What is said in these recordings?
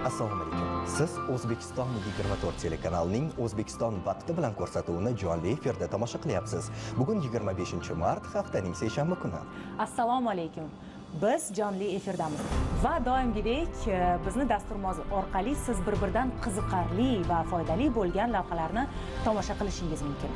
Assalomu alaykum. Siz O'zbekiston 24 telekanalining O'zbekiston vaqti bilan ko'rsatuvini jonli efirda tomosha qilyapsiz. Bugun 25-mart, haftaning seshanba kuni. Assalomu alaykum. Biz jonli efirdamiz va doimgidek bizni dasturimiz orqali siz bir-biridan qiziqarli va foydali bo'lgan lavhalarni tomosha qilishingiz mumkin.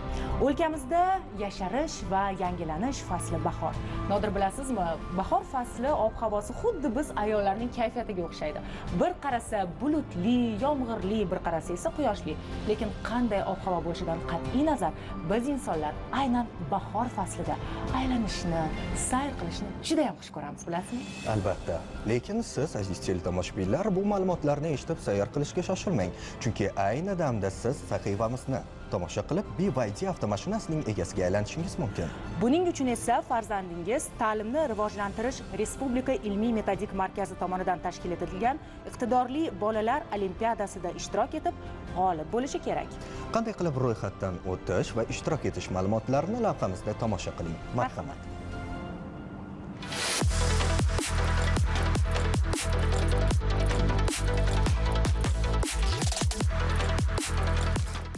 O'lkamizda yasharish va yangilanish fasli bahor. Nodir bilasizmi, bahor fasli ob-havosi xuddi biz ayollarning kayfiyatiga o'xshaydi. Bir qarasa bulutli, yomg'irli, bir qarasa esa quyoshli. Lekin qanday ob-havo bo'lishidan qat'iy nazar, biz insonlar aynan bahor faslida aylanishni, sayr qilishni juda ham xush ko'ramiz. Albatta. Lekin siz, aziz teletomoshabinlar, bu ma'lumotlarni eshitib sayr qilishga shoshilmang. Chunki ayni damda siz sahifamizni tomosha qilib, BYD avtomashinasining egasiga aylanishingiz mumkin. Buning uchun esa farzandingiz Ta'limni rivojlantirish Respublika ilmiy-metodik markazi tomonidan tashkil etilgan iqtidorli bolalar olimpiadasida ishtirok etib, g'olib bo'lishi kerak. Qanday qilib ro'yxatdan o'tish va ishtirok etish ma'lumotlarini lavhamizda tomosha qiling. Marhamat.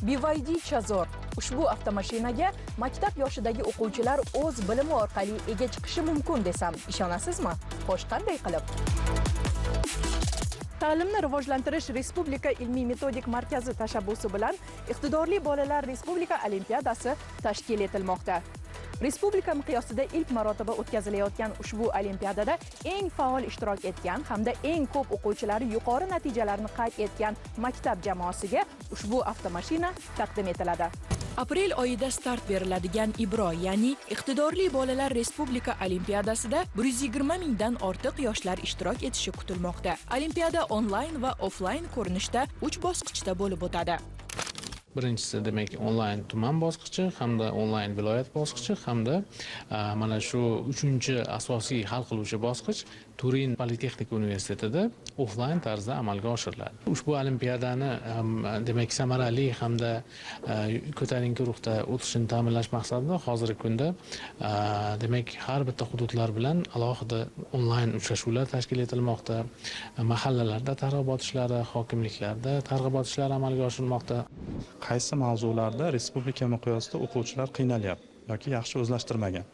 BYD Chazor. Ushbu avtomashinaga maktab yoshidagi o'quvchilar o'z bilimi orqali ega chiqishi mumkin desam, ishonasizmi? Xo'sh, qanday qilib? Ta'limni rivojlantirish Respublika ilmiy-metodik markazi tashabbusi bilan iqtidorli bolalar Respublika olimpiadasi tashkil etilmoqda. Respublika miqyosida ilk marotaba o'tkazilayotgan ushbu olimpiadada eng faol ishtirok etgan hamda eng ko'p o'quvchilari yuqori natijalarni qayd etgan maktab jamoasiga ushbu avtomashina taqdim etiladi. Aprel oyida start beriladigan Ibro, ya'ni iqtidorli bolalar Respublika olimpiadasida 120 mingdan ortiq yoshlar ishtirok etishi kutilmoqda. Olimpiada onlayn va offlayn ko'rinishda 3 bosqichda bo'lib o'tadi. Birinchisi demak onlayn tuman bosqichi hamda onlayn viloyat bosqichi hamda mana shu 3-chi asosiy hal qiluvchi bosqich Turin Politexnika universitetida offlayn tarzda amalga oshiriladi. Ushbu olimpiadani demak samarali hamda ko'tarinki ruhda o'tishini ta'minlash maqsadida hozirgi kunda demak har bitta hududlar bilan alohida onlayn uchrashuvlar tashkil etilmoqda. Mahallalarda targ'ibot ishlari, hokimliklarda targ'ibot ishlari amalga oshirilmoqda. Qaysi mavzularda respublika miqyosida o'quvchilar qiynalyapti yoki yaxshi o'zlashtirmagan.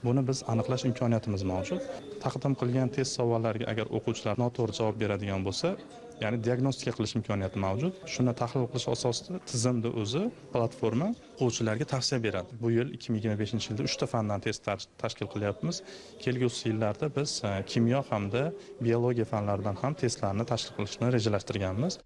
Buni biz aniqlash imkoniyatimiz mavjud. Taqdim qilgan test savollariga agar o'quvchilar noto'g'ri javob beradigan bo'lsa, ya'ni diagnostika qilish imkoniyati mavjud. Shuni tahlil qilish asosida tizimda o'zi platforma o'quvchilarga tavsiya beradi. Bu yil 2025-yilda 3 ta fandan test tashkil qilyapmiz. Kelgusi yillarda biz kimyo hamda biologiya fanlaridan ham testlarni tashkil qilishni rejalashtirganmiz.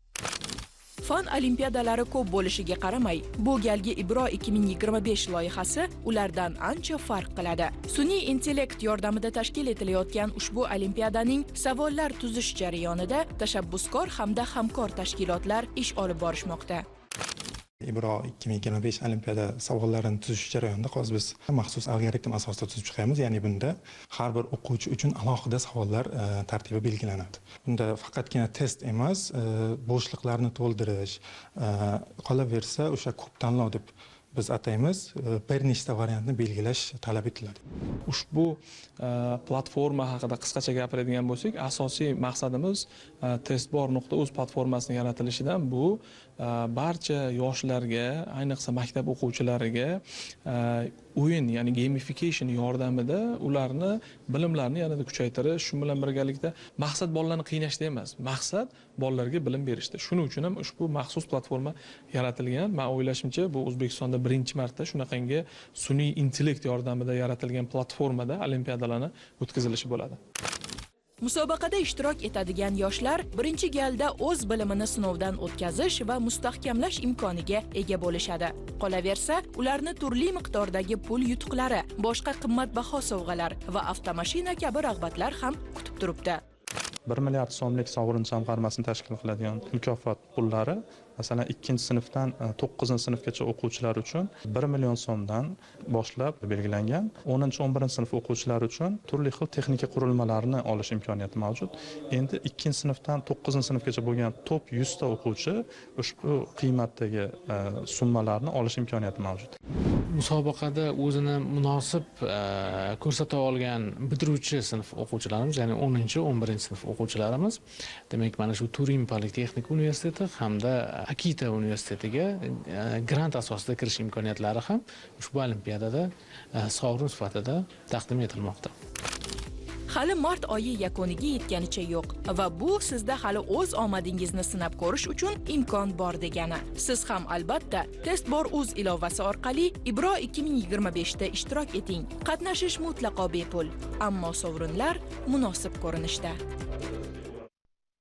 Fan olimpiadalari ko'p bo'lishiga qaramay, bu galgi Ibro 2025 loyihasi ulardan ancha farq qiladi. Sun'iy intellekt yordamida tashkil etilayotgan ushbu olimpiadaning savollar tuzish jarayonida tashabbuskor hamda hamkor tashkilotlar ish olib borishmoqda. Ibro 2025 olimpiada savollarini tuzish jarayonida hozir biz maxsus algoritm asosida tuzib chiqamiz. Ya'ni bunda har bir o'quvchi uchun alohida savollar tartibi belgilanadi. Bunda faqatgina test emas, bo'shliqlarni to'ldirish, qolaversa o'sha ko'p tanlov deb biz ataymiz, bir nechta variantni belgilash talab etiladi. Ushbu platforma haqida qisqacha gapiradigan bo'lsak, asosiy maqsadimiz testbor.uz platformasini yaratilishidan bu barcha yoshlarga, ayniqsa maktab o'quvchilariga o'yin, ya'ni gamification yordamida ularni bilimlarini yanada kuchaytirish, shu bilan birgalikda maqsad bolalarni qiynashda emas, maqsad bolalarga bilim berishda. Shuning uchun ham ushbu maxsus platforma yaratilgan. Men o'ylashimcha, bu O'zbekistonda birinchi marta shunaqangi sun'iy intellekt yordamida yaratilgan platformada olimpiadalarni o'tkazilishi bo'ladi. Musobaqada ishtirok etadigan yoshlar birinchi galda o'z bilimini sinovdan o'tkazish va mustahkamlash imkoniga ega bo'lishadi. Qolaversa, ularni turli miqdordagi pul yutuqlari, boshqa qimmatbaho sovg'alar va avtomashina kabi rag'batlar ham kutib turibdi. 1 milliard so'mlik sovrin jamg'armasini tashkil qiladigan mukofot pullari masalan 2-sinfdan 9-sinfgacha o'quvchilar uchun 1 million so'mdan boshlab belgilangan. 10-11-sinf o'quvchilar uchun turli xil texnika qurilmalarni olish imkoniyati mavjud. Endi 2-sinfdan 9-sinfgacha bo'lgan top 100 ta o'quvchi ushbu qiymatdagi summalarni olish imkoniyati mavjud. musobaqada o'zini munosib ko'rsata olgan bitiruvchi sinf o'quvchilarimiz, ya'ni 10-11 sinf o'quvchilarimiz, demak mana shu Turin Politexnik universiteti hamda Akita universitetiga grant asosida kirish imkoniyatlari ham ushbu olimpiadada sovrin sifatida taqdim etilmoqda. Hali mart oyi yakuniga yetganicha yo'q va bu sizda hali o'z omadingizni sinab ko'rish uchun imkon bor degani. Siz ham albatta Testbor.uz ilovasi orqali Ibro 2025 da ishtirok eting. Qatnashish mutlaqo bepul, ammo sovrinlar munosib ko'rinishda.